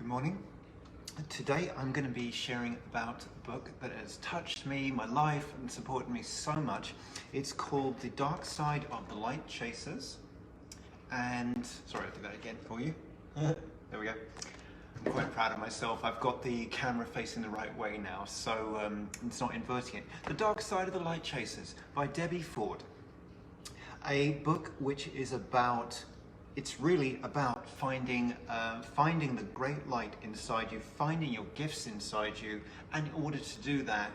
morning. Today I'm going to be sharing about a book that has touched me, my life, and supported me so much. It's called The Dark Side of the Lightchasers. And, sorry, I'll do that again for you. There we go. I'm quite proud of myself. I've got the camera facing the right way now, so it's not inverting it. The Dark Side of the Lightchasers by Debbie Ford. A book which is about, it's really about finding the great light inside you, finding your gifts inside you, and in order to do that,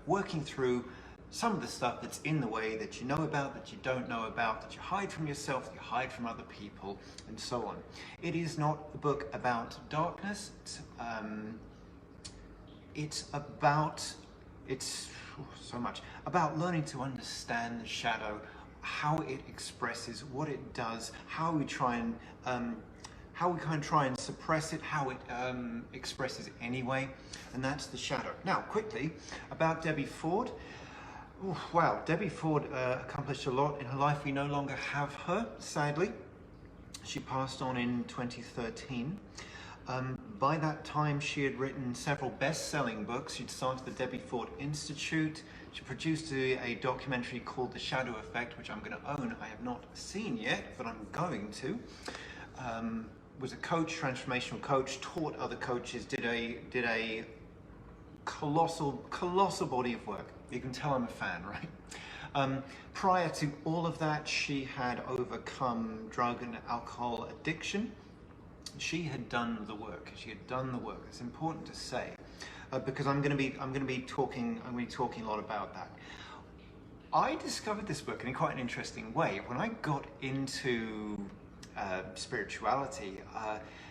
working through some of the stuff that's in the way that you know about, that you don't know about, that you hide from yourself, that you hide from other people, and so on. It is not a book about darkness. It's so much about learning to understand the shadow, how it expresses, what it does, how we kind of try and suppress it, how it expresses it anyway, and that's the shadow. Now, quickly about Debbie Ford. Wow, Debbie Ford accomplished a lot in her life. We no longer have her, sadly. She passed on in 2013. By that time, she had written several best-selling books. She'd started the Debbie Ford Institute. She produced a documentary called The Shadow Effect, which I'm going to own. I have not seen yet, but I'm going to. Was a coach, transformational coach, taught other coaches, did a colossal body of work. You can tell I'm a fan, right? Prior to all of that, she had overcome drug and alcohol addiction. She had done the work. It's important to say because I'm going to be talking a lot about that. I discovered this book in quite an interesting way when I got into spirituality.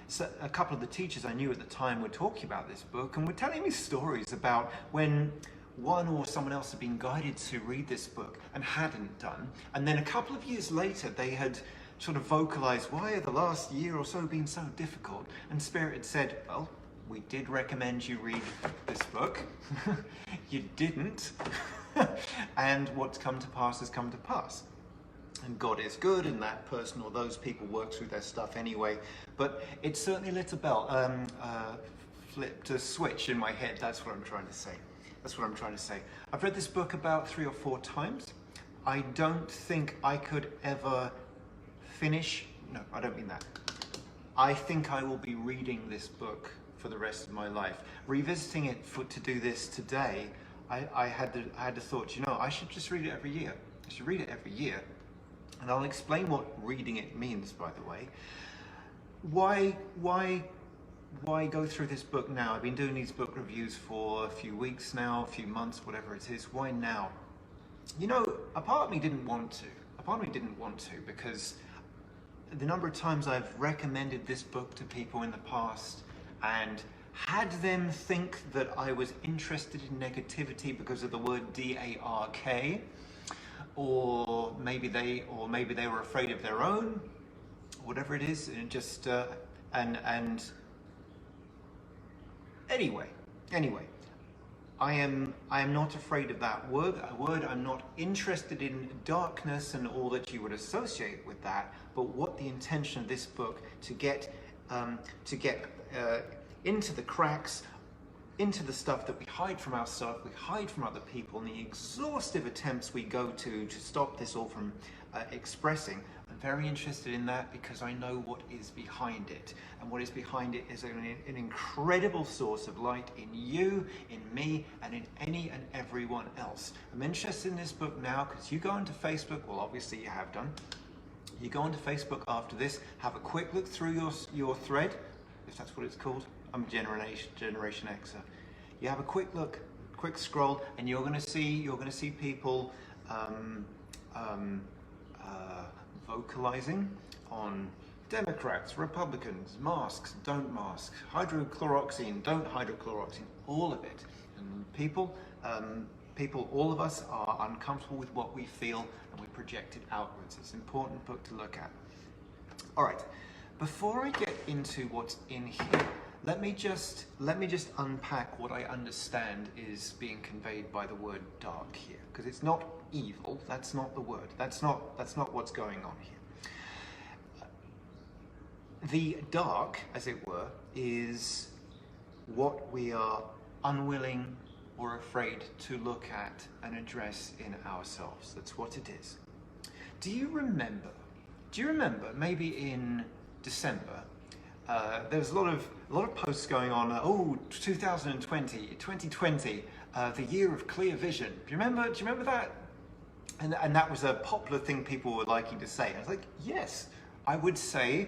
So a couple of the teachers I knew at the time were talking about this book and were telling me stories about when one or someone else had been guided to read this book and hadn't done, and then a couple of years later they had sort of vocalized, why have the last year or so been so difficult? And Spirit had said, well, we did recommend you read this book. You didn't. And what's come to pass has come to pass. And God is good, and that person or those people work through their stuff anyway. But it certainly lit a bell, flipped a switch in my head. That's what I'm trying to say. I've read this book about 3 or 4 times. I don't think I could ever finish. No, I don't mean that. I think I will be reading this book for the rest of my life. Revisiting it to do this today, I had the thought, I should just read it every year. I should read it every year. And I'll explain what reading it means, by the way. Why go through this book now? I've been doing these book reviews for a few weeks now, a few months, whatever it is. Why now? A part of me didn't want to. Because the number of times I've recommended this book to people in the past and had them think that I was interested in negativity because of the word D-A-R-K, or maybe they were afraid of their own, whatever it is, and just Anyway, I am not afraid of that word. I'm not interested in darkness and all that you would associate with that. But what the intention of this book to get into the cracks, into the stuff that we hide from ourselves, we hide from other people, and the exhaustive attempts we go to stop this all from expressing. I'm very interested in that because I know what is behind it. And what is behind it is an incredible source of light in you, in me, and in any and everyone else. I'm interested in this book now because you go onto Facebook, well obviously you have done. You go onto Facebook after this, have a quick look through your thread, if that's what it's called. I'm Generation Xer. You have a quick look, quick scroll, and you're going to see people vocalizing on Democrats, Republicans, masks, don't mask, hydrochloroxine, don't hydrochloroxine, all of it. And people, all of us are uncomfortable with what we feel, and we project it outwards. It's an important book to look at. All right, before I get into what's in here, let me just unpack what I understand is being conveyed by the word dark here, because it's not evil. That's not the word. That's not what's going on here. The dark, as it were, is what we are unwilling or afraid to look at and address in ourselves. That's what it is. Do you remember maybe in December, there was a lot of posts going on, 2020, the year of clear vision. Do you remember that? And that was a popular thing people were liking to say. I was like, yes, I would say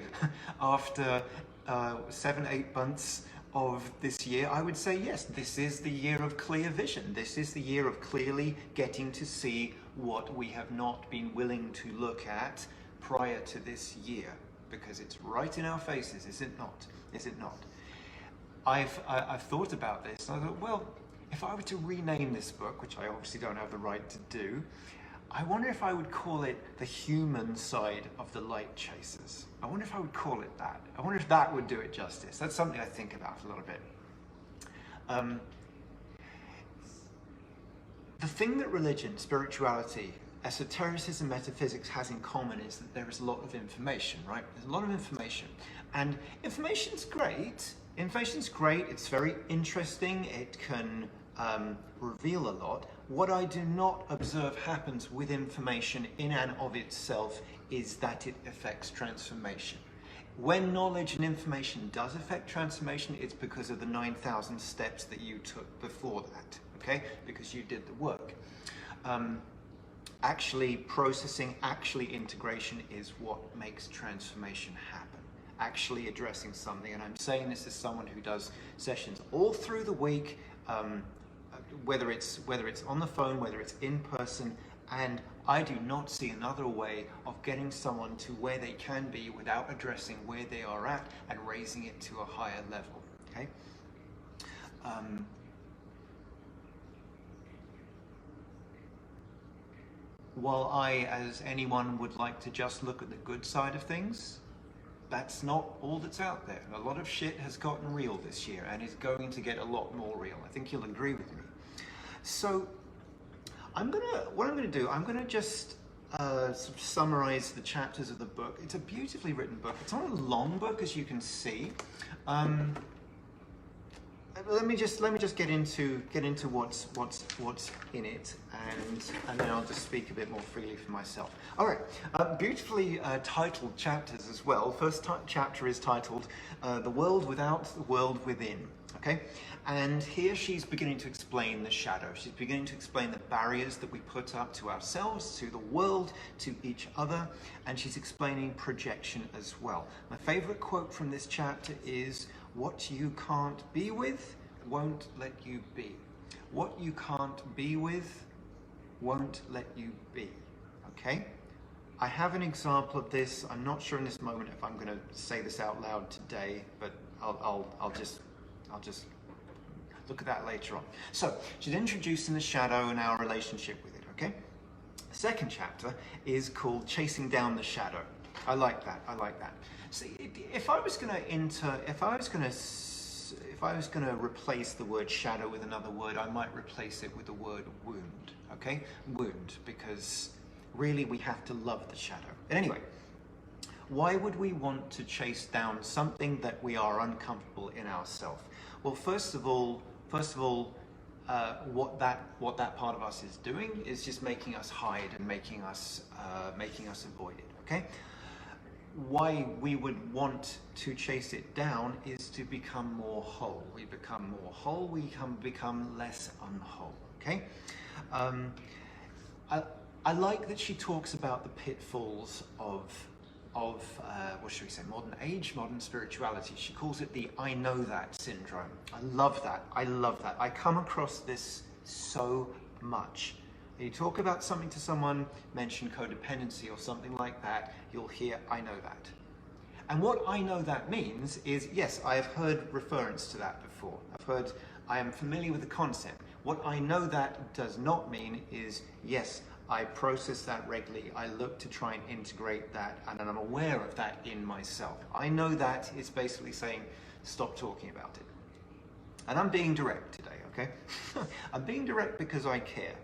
after 7-8 months of this year, I would say, yes, this is the year of clear vision. This is the year of clearly getting to see what we have not been willing to look at prior to this year, because it's right in our faces, is it not? Is it not? I've thought about this, and I thought, well, if I were to rename this book, which I obviously don't have the right to do, I wonder if I would call it The Human Side of the Lightchasers. I wonder if I would call it that. I wonder if that would do it justice. That's something I think about a little bit. The thing that religion, spirituality, esotericism, metaphysics has in common is that there is a lot of information, right? There's a lot of information. And information's great. Information's great. It's very interesting. It can reveal a lot. What I do not observe happens with information in and of itself is that it affects transformation. When knowledge and information does affect transformation, it's because of the 9,000 steps that you took before that, okay? Because you did the work. Actually processing, actually integration is what makes transformation happen. Actually addressing something, and I'm saying this as someone who does sessions all through the week, whether it's on the phone, whether it's in person, and I do not see another way of getting someone to where they can be without addressing where they are at and raising it to a higher level, okay? While I, as anyone, would like to just look at the good side of things, that's not all that's out there. A lot of shit has gotten real this year and is going to get a lot more real. I think you'll agree with me. So what I'm gonna do, I'm gonna just sort of summarize the chapters of the book. It's a beautifully written book. It's not a long book, as you can see. Let me just get into what's in it, and then I'll just speak a bit more freely for myself. All right, beautifully titled chapters as well. First chapter is titled "The World Without, the World Within." Okay, and here she's beginning to explain the shadow. She's beginning to explain the barriers that we put up to ourselves, to the world, to each other, and she's explaining projection as well. My favorite quote from this chapter is, "What you can't be with won't let you be. What you can't be with won't let you be." Okay? I have an example of this. I'm not sure in this moment if I'm going to say this out loud today, but I'll just look at that later on. So she's introducing the shadow and our relationship with it. Okay? The second chapter is called "Chasing Down the Shadow." I like that. I like that. See, if I was going to replace the word shadow with another word, I might replace it with the word wound. Okay? Wound, because really we have to love the shadow. But anyway, why would we want to chase down something that we are uncomfortable in ourselves? Well, first of all, what that part of us is doing is just making us hide and making us avoid it. Okay? Why we would want to chase it down is to become more whole. We become more whole, we become less unwhole. Okay? I like that she talks about the pitfalls of what should we say, modern age, modern spirituality. She calls it the "I know that" syndrome. I love that. I love that. I come across this so much. You talk about something to someone, mention codependency or something like that, you'll hear "I know that." And what "I know that" means is, yes, I have heard reference to that before. I am familiar with the concept. What "I know that" does not mean is, yes, I process that regularly, I look to try and integrate that, and I'm aware of that in myself. "I know that" is basically saying, stop talking about it. And I'm being direct today, okay? I'm being direct because I care.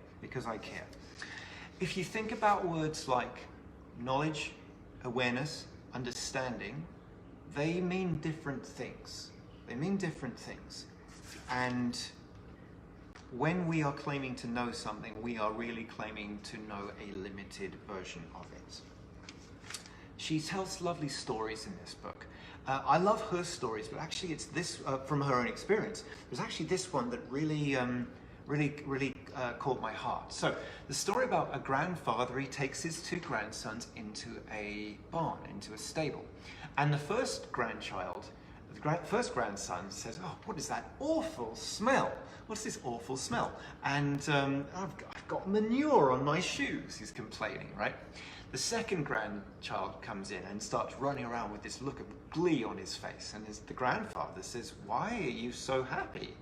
If you think about words like knowledge, awareness, understanding, they mean different things. They mean different things. And when we are claiming to know something, we are really claiming to know a limited version of it. She tells lovely stories in this book. I love her stories, but actually it's this, from her own experience, it was actually this one that really caught my heart. So the story about a grandfather, he takes his two grandsons into a barn, into a stable. And the first grandson says, "Oh, what is that awful smell? What's this awful smell?" And I've got manure on my shoes, he's complaining, right? The second grandchild comes in and starts running around with this look of glee on his face. And the grandfather says, "Why are you so happy?"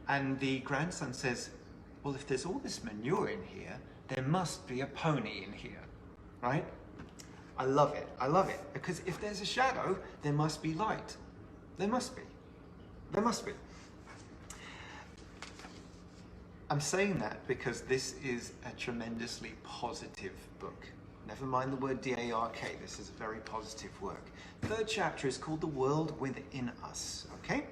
And the grandson says, "Well, if there's all this manure in here, there must be a pony in here," right? I love it. I love it. Because if there's a shadow, there must be light. There must be. There must be. I'm saying that because this is a tremendously positive book. Never mind the word D-A-R-K. This is a very positive work. Third chapter is called The World Within Us. Okay?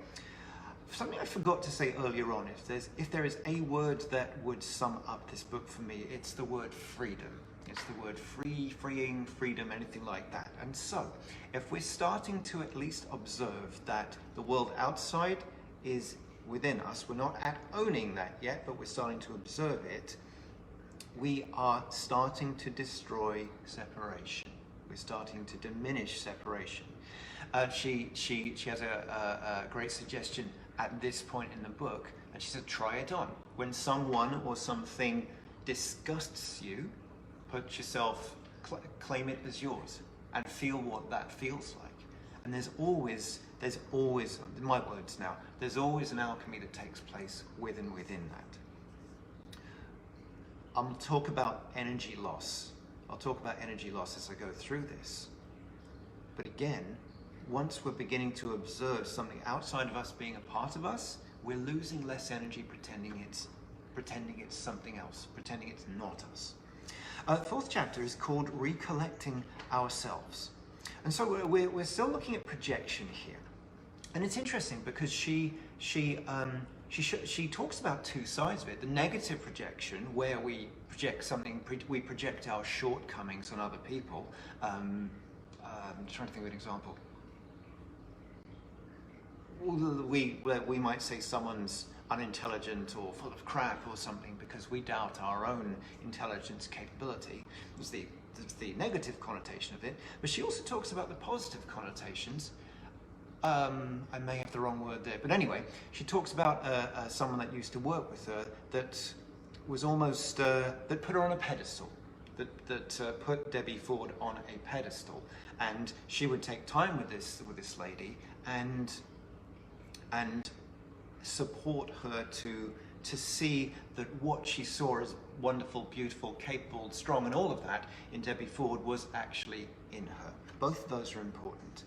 Something I forgot to say earlier on, if there is a word that would sum up this book for me, it's the word freedom. It's the word free, freeing, freedom, anything like that. And so, if we're starting to at least observe that the world outside is within us, we're not at owning that yet, but we're starting to observe it, we are starting to destroy separation. We're starting to diminish separation. She has a great suggestion at this point in the book, and she said, try it on. When someone or something disgusts you, put yourself, claim it as yours, and feel what that feels like. And there's always, in my words now, there's always an alchemy that takes place within that. I'll talk about energy loss. I'll talk about energy loss as I go through this. But again, once we're beginning to observe something outside of us being a part of us, we're losing less energy pretending it's something else, pretending it's not us. Fourth chapter is called Recollecting Ourselves. And so we're still looking at projection here. And it's interesting because she talks about two sides of it. The negative projection, where we project something, we project our shortcomings on other people. I'm trying to think of an example. We might say someone's unintelligent or full of crap or something because we doubt our own intelligence capability. It's the negative connotation of it. But she also talks about the positive connotations. I may have the wrong word there, but anyway, she talks about someone that used to work with her that was almost, that put her on a pedestal, that put Debbie Ford on a pedestal, and she would take time with this lady and support her to see that what she saw as wonderful, beautiful, capable, strong, and all of that in Debbie Ford was actually in her. Both of those are important.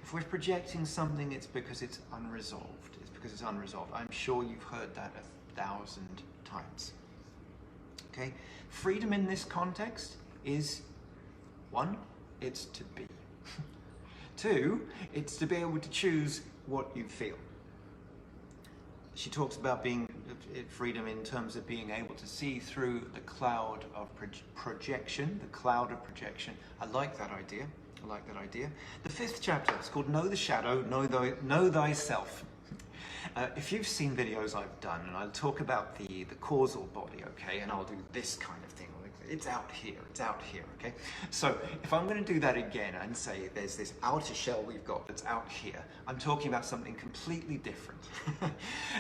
If we're projecting something, it's because it's unresolved. It's because it's unresolved. I'm sure you've heard that 1,000 times. Okay? Freedom in this context is, one, it's to be. Two, it's to be able to choose what you feel. She talks about freedom in terms of being able to see through the cloud of projection, the cloud of projection. I like that idea. I like that idea. The fifth chapter is called Know the Shadow, Know Thyself. If you've seen videos I've done, and I'll talk about the causal body, okay, and I'll do this kind of thing. It's out here, okay? So if I'm going to do that again and say there's this outer shell we've got that's out here, I'm talking about something completely different.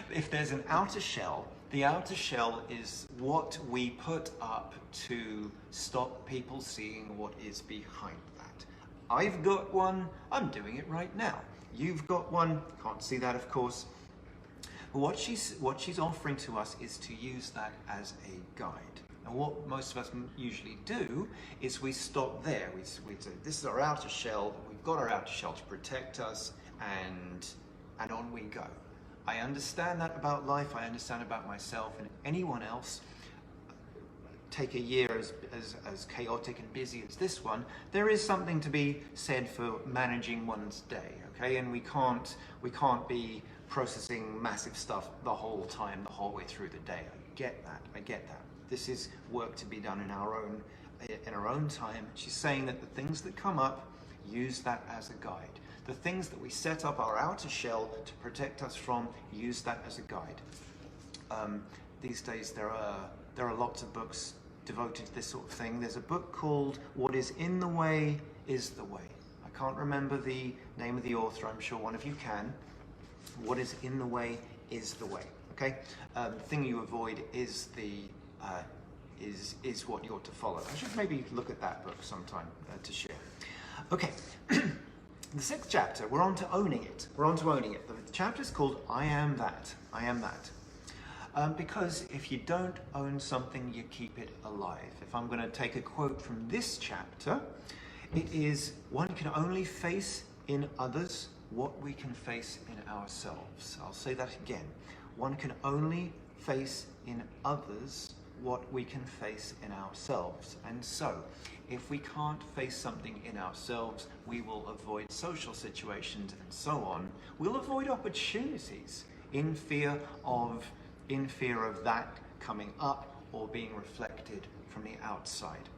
If there's an outer shell, the outer shell is what we put up to stop people seeing what is behind that. I've got one, I'm doing it right now. You've got one, can't see that of course. But what she's offering to us is to use that as a guide. And what most of us usually do is we stop there. We say, this is our outer shell, we've got our outer shell to protect us, and on we go. I understand that about life, I understand about myself and anyone else. take a year as chaotic and busy as this one, there is something to be said for managing one's day, okay? And we can't be processing massive stuff the whole time, the whole way through the day. I get that. This is work to be done in our own time. She's saying that the things that come up, use that as a guide. The things that we set up our outer shell to protect us from, use that as a guide. These days there are lots of books devoted to this sort of thing. There's a book called What is in the Way is the Way. I can't remember the name of the author, I'm sure one of you can. What is in the way is the way, okay? The thing you avoid is what you ought to follow. I should maybe look at that book sometime to share. Okay, the 6th chapter, we're on to owning it. The chapter is called I Am That. I Am That. Because if you don't own something, you keep it alive. If I'm going to take a quote from this chapter, it is, one can only face in others what we can face in ourselves. I'll say that again. One can only face in others what we can face in ourselves. And so, if we can't face something in ourselves, we will avoid social situations and so on. We'll avoid opportunities in fear of that coming up or being reflected from the outside.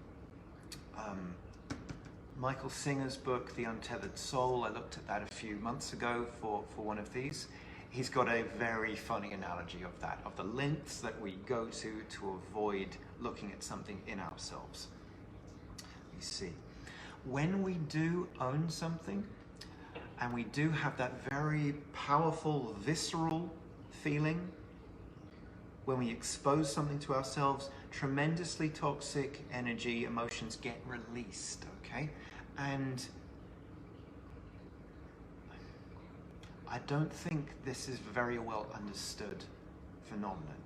Michael Singer's book, The Untethered Soul, I looked at that a few months ago for one of these. He's got a very funny analogy of that, of the lengths that we go to avoid looking at something in ourselves. You see, when we do own something, and we do have that very powerful, visceral feeling, when we expose something to ourselves, tremendously toxic energy, emotions get released, okay? And I don't think this is a very well understood phenomenon.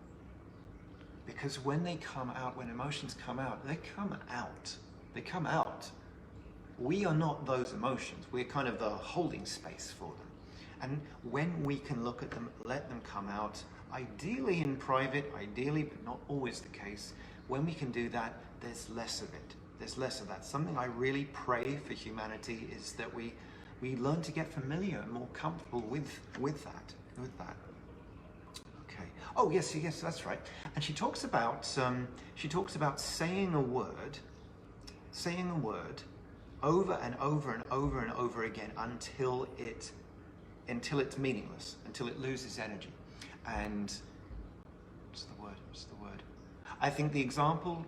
Because when they come out, when emotions come out, they come out. They come out. We are not those emotions. We're kind of the holding space for them. And when we can look at them, let them come out, ideally in private, ideally, but not always the case, when we can do that, there's less of it. There's less of that. Something I really pray for humanity is that we learn to get familiar and more comfortable with that. Okay. Oh yes, that's right. And she talks about saying a word over and over and over and over again until it's meaningless, until it loses energy. And what's the word? I think the example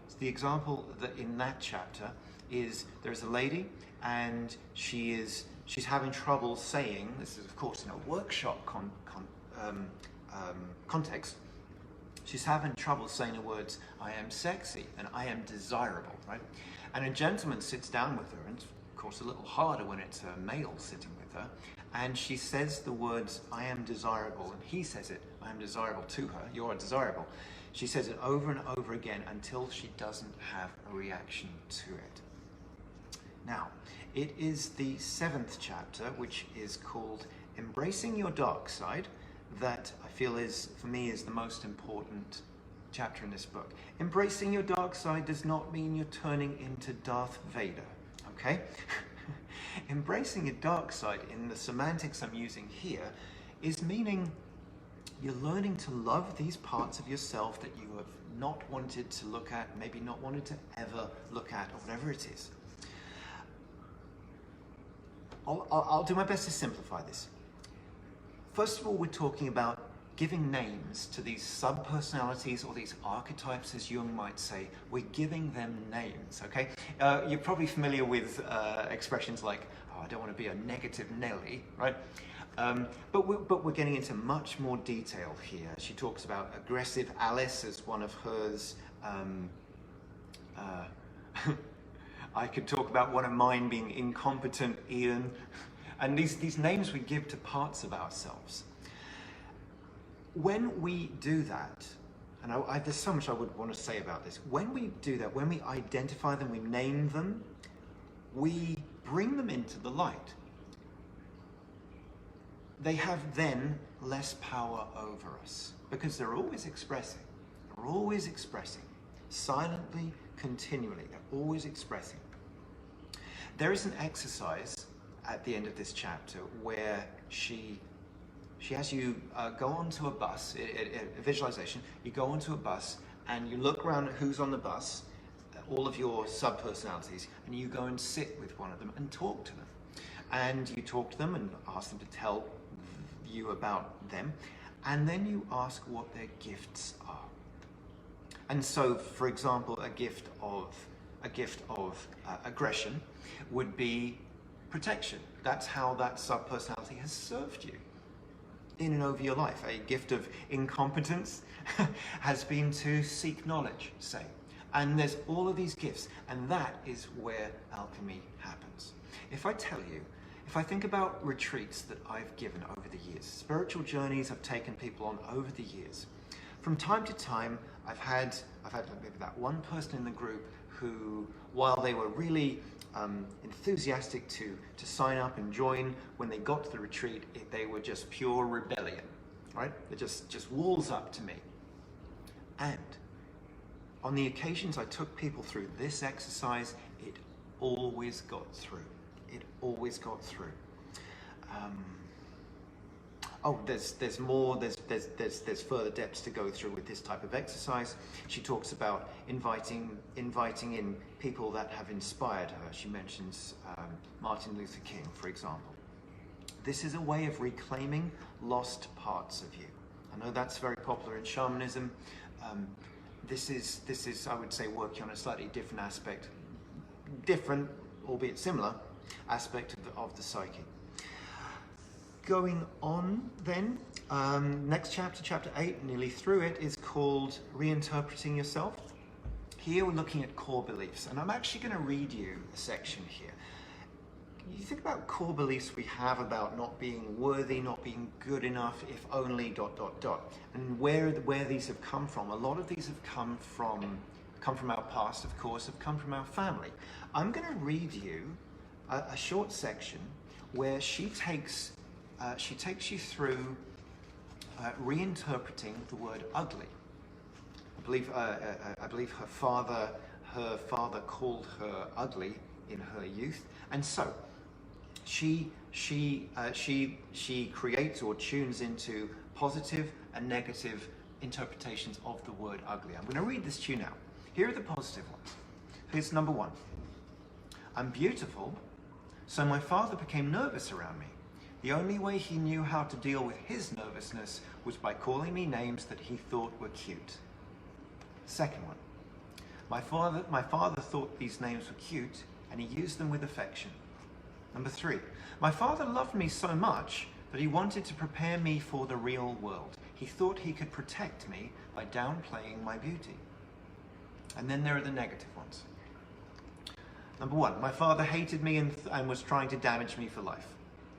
that in that chapter is there's a lady and she's having trouble saying, this is of course in a workshop context, she's having trouble saying the words, I am sexy and I am desirable, right? And a gentleman sits down with her, and it's of course a little harder when it's a male sitting with her, and she says the words, I am desirable, and he says it, I am desirable to her, you are desirable. She says it over and over again until she doesn't have a reaction to it. Now, it is the 7th chapter, which is called Embracing Your Dark Side, that I feel for me is the most important chapter in this book. Embracing your dark side does not mean you're turning into Darth Vader, okay? Embracing your dark side, in the semantics I'm using here, is meaning you're learning to love these parts of yourself that you have not wanted to look at, maybe not wanted to ever look at, or whatever it is. I'll do my best to simplify this. First of all, we're talking about giving names to these sub-personalities or these archetypes, as Jung might say. We're giving them names, okay? You're probably familiar with expressions like, oh, I don't want to be a negative Nelly, right? But we're getting into much more detail here. She talks about aggressive Alice as one of hers. I could talk about one of mine being incompetent Ian. And these names we give to parts of ourselves. When we do that, and there's so much I would want to say about this. When we do that, when we identify them, we name them, we bring them into the light. They have then less power over us because they're always expressing. They're always expressing. silently, continually. They're always expressing. There is an exercise at the end of this chapter where she has you go onto a bus, a visualization. You go onto a bus and you look around at who's on the bus, all of your sub-personalities, and you go and sit with one of them and talk to them. And you talk to them and ask them to tell you about them, and then you ask what their gifts are. And so, for example, a gift of aggression would be protection. That's how that sub-personality has served you in and over your life. A gift of incompetence has been to seek knowledge, say. And there's all of these gifts, and that is where alchemy happens. If I think about retreats that I've given over the years, spiritual journeys I've taken people on over the years, from time to time, I've had maybe that one person in the group who, while they were really enthusiastic to sign up and join, when they got to the retreat, they were just pure rebellion, right? They're just walls up to me. And on the occasions I took people through this exercise, it always got through. It always got through. There's more. There's further depths to go through with this type of exercise. She talks about inviting in people that have inspired her. She mentions Martin Luther King, for example. This is a way of reclaiming lost parts of you. I know that's very popular in shamanism. This is I would say working on a slightly different aspect, different albeit similar aspect of the psyche. Going on then, next chapter, chapter 8, nearly through it, is called Reinterpreting Yourself. Here we're looking at core beliefs, and I'm actually going to read you a section here. You think about core beliefs we have about not being worthy, not being good enough, if only ... And where these have come from. A lot of these have come from our past, of course, have come from our family. I'm going to read you a short section where she takes you through reinterpreting the word ugly. I believe her father called her ugly in her youth, and so she creates or tunes into positive and negative interpretations of the word ugly. I'm going to read this to you now. Here are the positive ones. Here's number 1. I'm beautiful, so my father became nervous around me. The only way he knew how to deal with his nervousness was by calling me names that he thought were cute. Second one. My father thought these names were cute, and he used them with affection. Number 3. My father loved me so much that he wanted to prepare me for the real world. He thought he could protect me by downplaying my beauty. And then there are the negative ones. Number 1. My father hated me and was trying to damage me for life.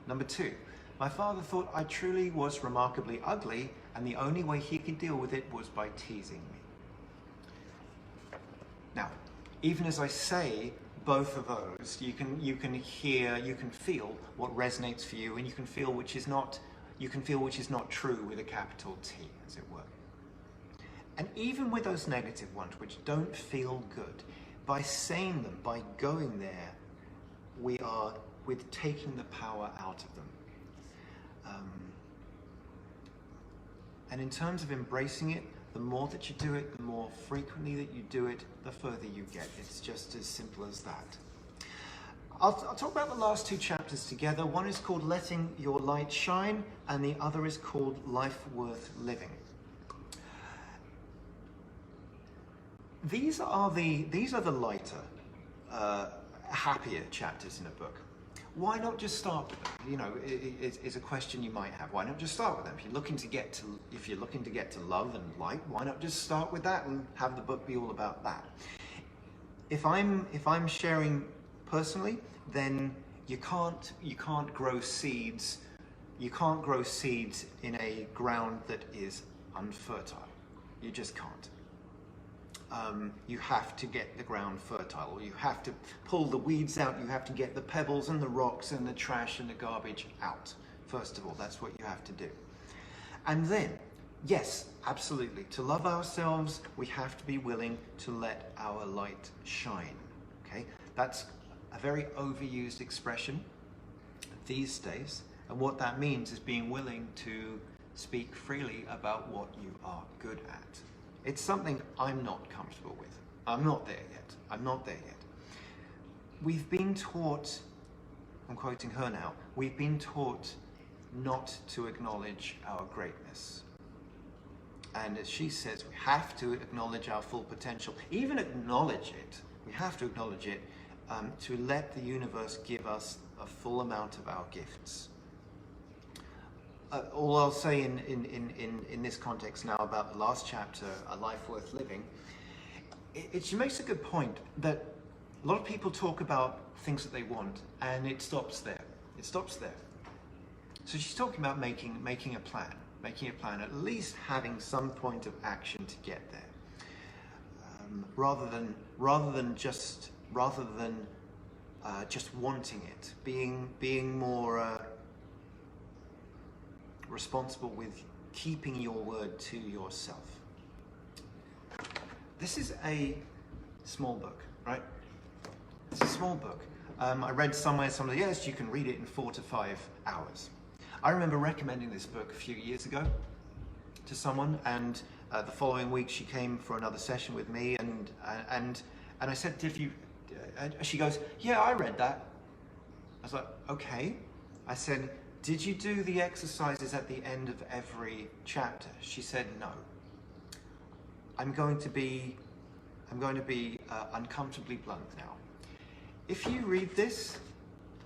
Number 2, my father thought I truly was remarkably ugly, and the only way he could deal with it was by teasing me. Now, even as I say both of those, you can feel what resonates for you, and you can feel which is not true with a capital T, as it were. And even with those negative ones, which don't feel good, by saying them, by going there, we are with taking the power out of them. And in terms of embracing it, the more that you do it, the more frequently that you do it, the further you get. It's just as simple as that. I'll talk about the last 2 chapters together. One is called Letting Your Light Shine, and the other is called Life Worth Living. These are the lighter, happier chapters in a book. Why not just start with them? You know, it's a question you might have. Why not just start with them? If you're looking to get to love and light, why not just start with that and have the book be all about that? If I'm sharing personally, then you can't grow seeds. You can't grow seeds in a ground that is unfertile. You just can't. You have to get the ground fertile, or you have to pull the weeds out, you have to get the pebbles and the rocks and the trash and the garbage out. First of all, that's what you have to do. And then, Yes, absolutely. To love ourselves, we have to be willing to let our light shine. Okay, that's a very overused expression these days, and what that means is being willing to speak freely about what you are good at. It's something I'm not comfortable with. I'm not there yet. I'm not there yet. We've been taught, I'm quoting her now, we've been taught not to acknowledge our greatness. And as she says, we have to acknowledge our full potential. Even acknowledge it, we have to acknowledge it to let the universe give us a full amount of our gifts. All I'll say in this context now about the last chapter, A Life Worth Living, she makes a good point that a lot of people talk about things that they want and it stops there. It stops there. So she's talking about making a plan, at least having some point of action to get there, rather than just wanting it, being more responsible with keeping your word to yourself. This is a small book, right? It's a small book. I read somewhere, yes, you can read it in 4 to 5 hours. I remember recommending this book a few years ago to someone, and the following week she came for another session with me, and I said, she goes, yeah, I read that. I was like, okay. I said, did you do the exercises at the end of every chapter? She said, no. I'm going to be uncomfortably blunt now. If you read this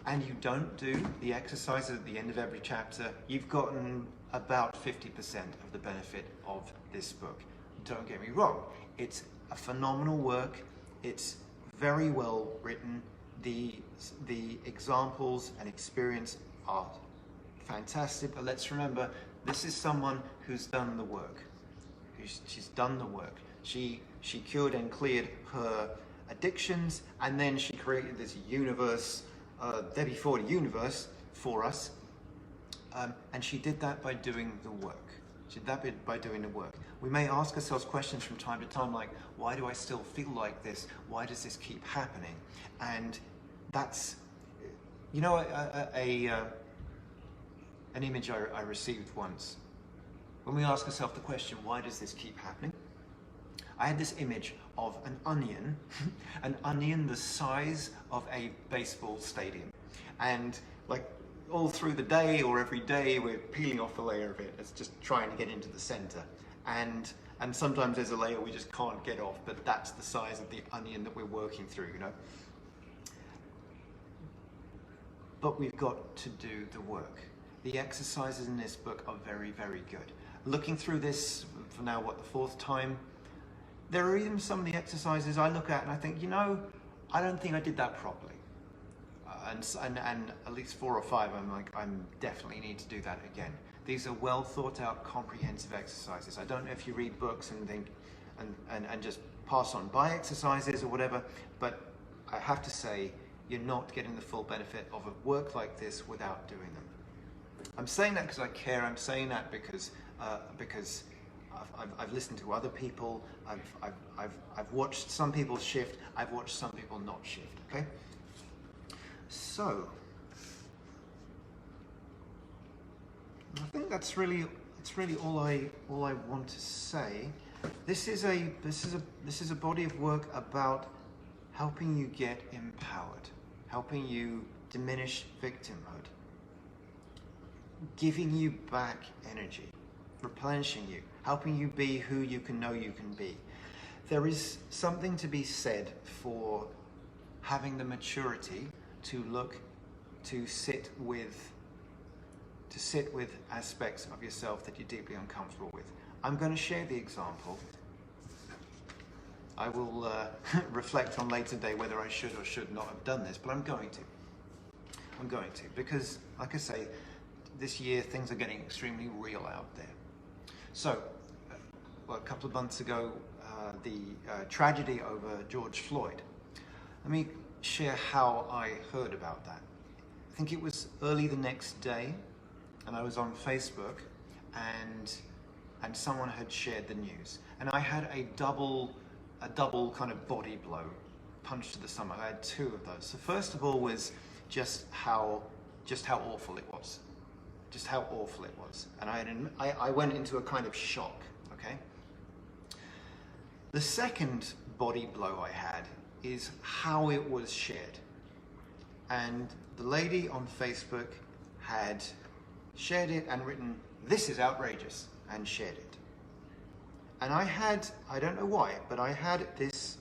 and you don't do the exercises at the end of every chapter, you've gotten about 50% of the benefit of this book. Don't get me wrong, it's a phenomenal work. It's very well written. The examples and experience are fantastic, but let's remember, this is someone who's done the work. She's done the work. She cured and cleared her addictions, and then she created this universe, Debbie Ford universe for us, and she did that by doing the work. She did that by doing the work. We may ask ourselves questions from time to time like, why do I still feel like this? Why does this keep happening? And that's, you know, an image I received once. When we ask ourselves the question, why does this keep happening? I had this image of an onion the size of a baseball stadium. And like all through the day or every day, we're peeling off a layer of it. It's just trying to get into the center. And sometimes there's a layer we just can't get off, but that's the size of the onion that we're working through, you know? But we've got to do the work. The exercises in this book are very, very good. Looking through this for now, what, the 4th time, there are even some of the exercises I look at and I think, you know, I don't think I did that properly. And at least 4 or 5, I'm like, I definitely need to do that again. These are well thought out, comprehensive exercises. I don't know if you read books and think, and just pass on by exercises or whatever, but I have to say, you're not getting the full benefit of a work like this without doing them. I'm saying that because I care. I'm saying that because I've listened to other people. I've watched some people shift. I've watched some people not shift. Okay. So I think that's really all I want to say. This is a body of work about helping you get empowered, helping you diminish victimhood, giving you back energy, replenishing you, helping you be who you can know you can be. There is something to be said for having the maturity to sit with aspects of yourself that you're deeply uncomfortable with. I'm going to share the example. I will reflect on later day whether I should or should not have done this, but I'm going to. Because, like I say, this year things are getting extremely real out there. So, a couple of months ago, the tragedy over George Floyd. Let me share how I heard about that. I think it was early the next day, and I was on Facebook, and and someone had shared the news, and I had a double kind of body blow, punch to the stomach. I had two of those. So first of all was just how awful it was, just how awful it was, and I went into a kind of shock. Okay. The second body blow I had is how it was shared, and the lady on Facebook had shared it and written, "This is outrageous," and shared it. And I don't know why, but I had this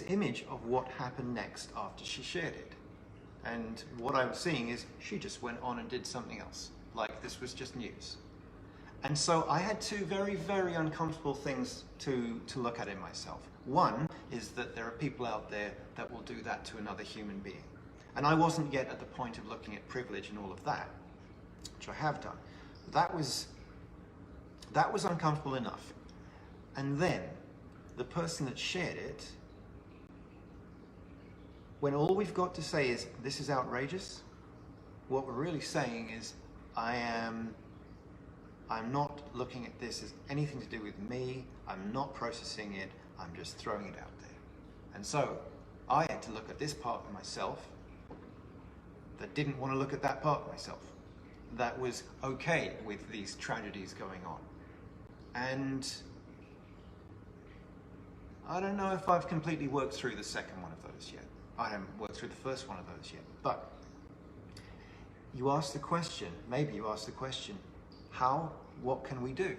image of what happened next after she shared it. And what I was seeing is she just went on and did something else, like this was just news. And so I had two very, very uncomfortable things to look at in myself. One is that there are people out there that will do that to another human being. And I wasn't yet at the point of looking at privilege and all of that, which I have done. That was uncomfortable enough. And then the person that shared it, when all we've got to say is, "This is outrageous," what we're really saying is, I'm not looking at this as anything to do with me, I'm not processing it, I'm just throwing it out there. And so I had to look at this part of myself that didn't want to look at that part of myself, that was okay with these tragedies going on. And I don't know if I've completely worked through the second one of those yet. I haven't worked through the first one of those yet. But you asked the question, maybe you asked the question, what can we do?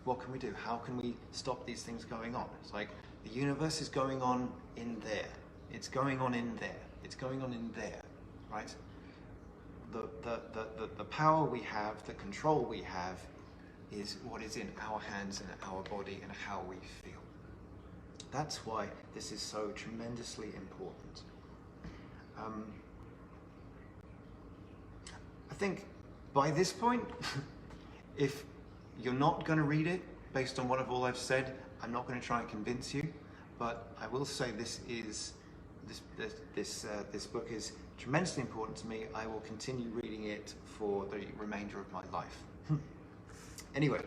What can we do? How can we stop these things going on? It's like the universe is going on in there. It's going on in there. It's going on in there, right? The power we have, the control we have, is what is in our hands and our body and how we feel. That's why this is so tremendously important. I think by this point, if you're not going to read it based on all I've said, I'm not going to try and convince you, but I will say this book is tremendously important to me. I will continue reading it for the remainder of my life. Anyway,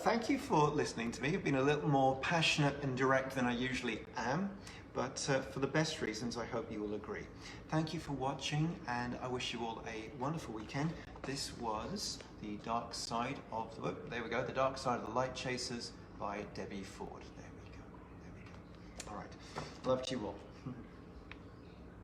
thank you for listening to me. I've been a little more passionate and direct than I usually am, but for the best reasons, I hope you will agree. Thank you for watching, and I wish you all a wonderful weekend. This was The Dark Side of the Book. There we go, The Dark Side of the Lightchasers by Debbie Ford. There we go. All right. Love to you all.